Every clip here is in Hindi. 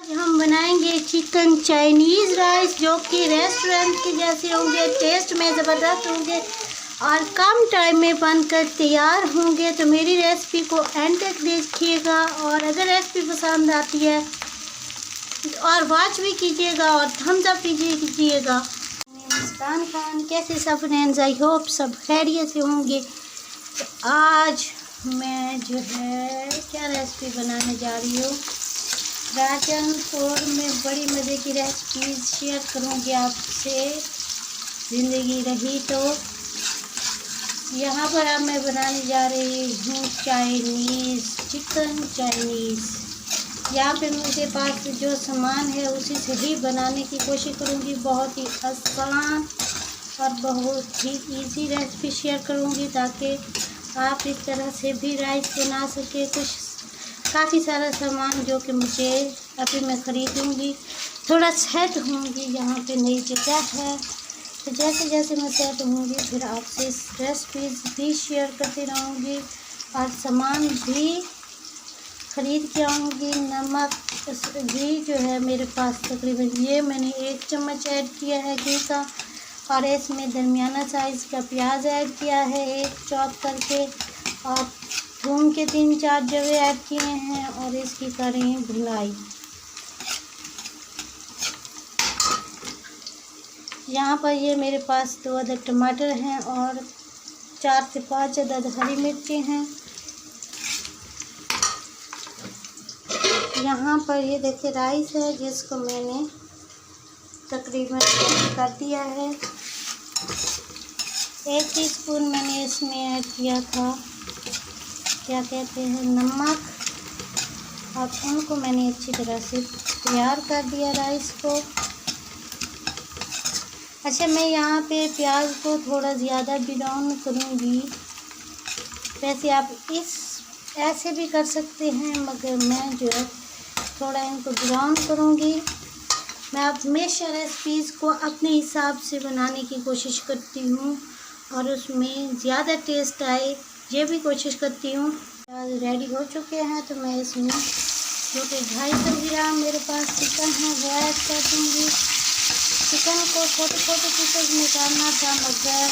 हम बनाएंगे चिकन चाइनीज़ राइस, जो कि रेस्टोरेंट के जैसे होंगे, टेस्ट में ज़बरदस्त होंगे और कम टाइम में बनकर तैयार होंगे। तो मेरी रेसिपी को एंड तक देखिएगा और अगर रेसिपी पसंद आती है और वॉच भी कीजिएगा और थम्स अप कीजिएगा। मुस्कान खान, कैसे सब फ्रेंड्स? आई होप सब खैरियत से होंगे। तो आज मैं जो है क्या रेसिपी बनाने जा रही हूँ, राजनपुर में बड़ी मज़े की रेसिपी शेयर करूँगी आपसे, ज़िंदगी रही तो। यहाँ पर अब मैं बनाने जा रही हूँ चाइनीज़, चिकन चाइनीज़। यहाँ पे मेरे पास जो सामान है उसी से ही बनाने की कोशिश करूँगी। बहुत ही आसान और बहुत ही इजी रेसिपी शेयर करूँगी ताकि आप इस तरह से भी राइस बना सके। कुछ काफ़ी सारा सामान जो कि मुझे अभी मैं ख़रीदूँगी, थोड़ा सेट होंगी, यहाँ पे नई जगह है। तो जैसे जैसे मैं सेट होंगी फिर आपसे इस रेसिपीज़ भी शेयर करती रहूँगी और सामान भी ख़रीद के आऊँगी। नमक घी जो है मेरे पास तकरीबन ये मैंने 1 चम्मच ऐड किया है घी का, और इसमें दरमियाना साइज़ का प्याज ऐड किया है 1 चॉप करके, और थूम के 3-4 जवे ऐड किए हैं और इसकी करें भुनाई। यहाँ पर ये मेरे पास 2 अदद टमाटर हैं और 4 से 5 अदद हरी मिर्ची हैं। यहाँ पर ये देखिए राइस है जिसको मैंने तकरीबन कर दिया है। 1 टीस्पून मैंने इसमें ऐड किया था क्या कहते हैं नमक, और उनको मैंने अच्छी तरह से तैयार कर दिया राइस को। अच्छा, मैं यहाँ पे प्याज को थोड़ा ज़्यादा ब्राउन करूँगी। वैसे आप ऐसे भी कर सकते हैं, मगर मैं जो है थोड़ा इनको ब्राउन करूँगी। मैं हमेशा रेसिपीज़ को अपने हिसाब से बनाने की कोशिश करती हूँ और उसमें ज़्यादा टेस्ट आए ये भी कोशिश करती हूँ। रेडी हो चुके हैं तो मैं इसमें जो कि 250 ग्राम मेरे पास चिकन है वो ऐड कर दूँगी। चिकन को छोटे छोटे पीसेस में काटना था, मगर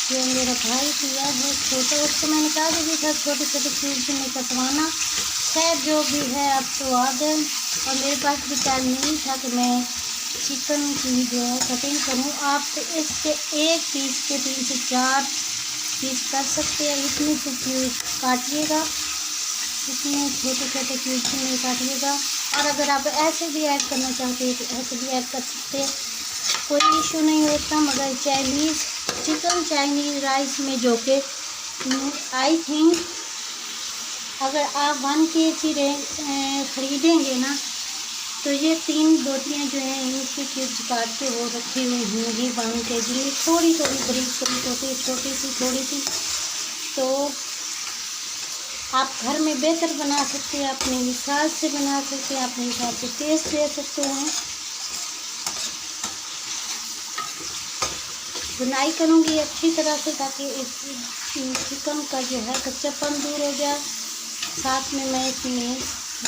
जो मेरा भाई दिया है छोटा, उसको मैंने कहा भी था छोटे छोटे पीस में कटवाना। खैर जो भी है अब तो आ गए, और मेरे पास भी टाइम नहीं था कि मैं चिकन की जो है कटिंग करूँ। आप तो इसके एक पीस के 3 से 4 पीस कर सकते हैं। इतने से क्यूब काटिएगा, इतने छोटे छोटे क्यूब में काटिएगा। और अगर आप ऐसे भी ऐड करना चाहते हैं तो ऐसे भी ऐड कर सकते हैं, कोई इशू नहीं होता। मगर चिकन चाइनीज़ राइस में जो कि आई थिंक अगर आप 1 kg ख़रीदेंगे ना तो ये 3 बोटियाँ जो हैं इनकी क्यूब्स काट के वो रखी हुई होंगी 1 kg में, थोड़ी थोड़ी बरीक छोटी सी थोड़ी सी। तो आप घर में बेहतर बना सकते हैं, अपने हिसाब से बना सकते हैं, अपने हिसाब से टेस्ट दे सकते हैं। बुनाई करूँगी अच्छी तरह से ताकि इस चिकन का जो है कच्चापन दूर हो जाए। साथ में मैं इसमें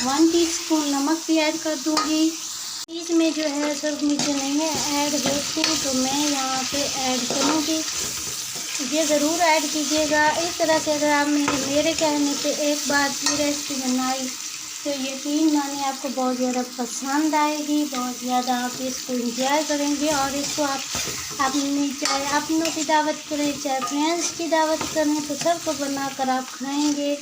1 टीस्पून नमक भी ऐड कर दूँगी। बीच में जो है सब नीचे नहीं है ऐड होती, तो मैं यहाँ पे ऐड करूँगी। ये ज़रूर ऐड कीजिएगा। इस तरह से अगर आप मेरे कहने पे एक बार ये रेसिपी बनाई तो यकीन माने आपको बहुत ज़्यादा पसंद आएगी, बहुत ज़्यादा आप इसको एंजॉय करेंगे। और इसको आप अपनी चाहे अपनों की दावत करें चाहे फ्रेंड्स की दावत करें तो सबको बनाकर आप खाएंगे।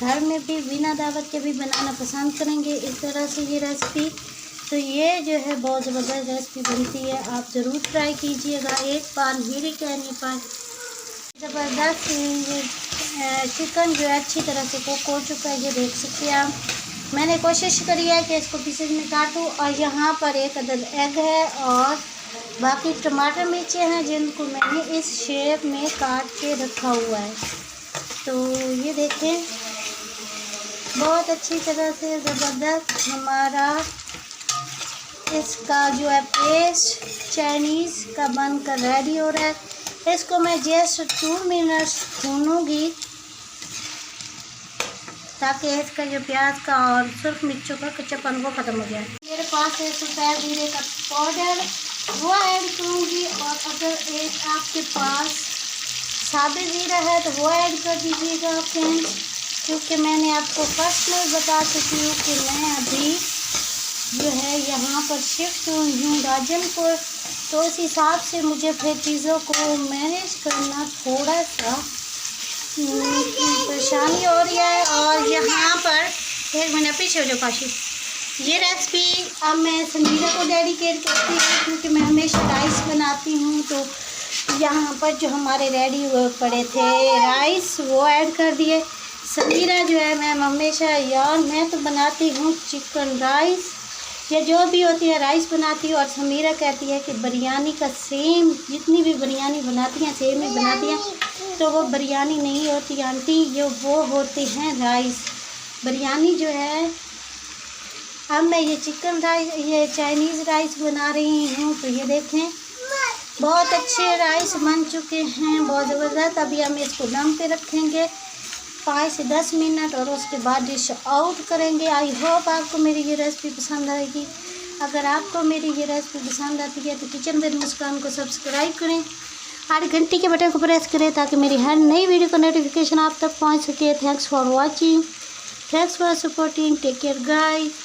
घर में भी बिना दावत के भी बनाना पसंद करेंगे इस तरह से ये रेसिपी। तो ये जो है बहुत ज़बरदस्त रेसिपी बनती है, आप ज़रूर ट्राई कीजिएगा एक बार। मेरे कहने पर ज़बरदस्त ये चिकन जो है अच्छी तरह से कुक हो चुका है, ये देख सकते हैं आप। मैंने कोशिश करी है कि इसको पीसेज में काटूं, और यहाँ पर 1 अदद एग है और बाकी टमाटर मिर्ची हैं जिनको मैंने इस शेप में काट के रखा हुआ है। तो ये देखें बहुत अच्छी तरह से ज़बरदस्त हमारा इसका जो है पेस्ट चाइनीज़ का बनकर रेडी हो रहा है। इसको मैं जस्ट 2 मिनट्स भूनूंगी ताकि इसका जो प्याज का और सुर्ख मिर्चों का कच्चापन वो ख़त्म हो जाए। मेरे पास है सफ़ेद जीरे का पाउडर, वो ऐड करूँगी। और अगर एक आपके पास साबुत जीरा है तो वो ऐड कर दीजिएगा फ्रेंड्स, क्योंकि मैंने आपको फर्स्ट में बता चुकी हूँ कि मैं अभी जो है यहाँ पर शिफ्ट हुई हूँ राजनपुर, तो उस हिसाब से मुझे फिर चीज़ों को मैनेज करना थोड़ा सा परेशानी हो रही है। और यहाँ पर 1 मिनट पीछे हो जाओ पाशी, ये रेसिपी अब मैं समीरा को डेडिकेट करती हूँ, क्योंकि मैं हमेशा राइस बनाती हूँ। तो यहाँ पर जो हमारे रेडी हुए पड़े थे राइस वो ऐड कर दिए। समीरा जो है मैं हमेशा यार मैं तो बनाती हूँ चिकन राइस या जो भी होती है राइस बनाती हूँ, और समीरा कहती है कि बिरयानी का सेम जितनी भी बिरयानी बनाती हैं सेम ही बनाती हैं, तो वो बिरयानी नहीं होती आंटी, ये वो होते हैं राइस। बिरयानी जो है अब मैं ये चिकन राइस ये चाइनीज़ राइस बना रही हूँ। तो ये देखें बहुत अच्छे राइस बन चुके हैं, बहुत ज़बरदस्त। अभी हम इसको दम पे रखेंगे 5 से 10 मिनट और उसके बाद डिश आउट करेंगे। आई होप आपको मेरी ये रेसिपी पसंद आएगी। अगर आपको मेरी ये रेसिपी पसंद आती है तो किचन विद मुस्कान को सब्सक्राइब करें और घंटी के बटन को प्रेस करें ताकि मेरी हर नई वीडियो का नोटिफिकेशन आप तक पहुंच सके। Thanks for watching, thanks for supporting, take care guys.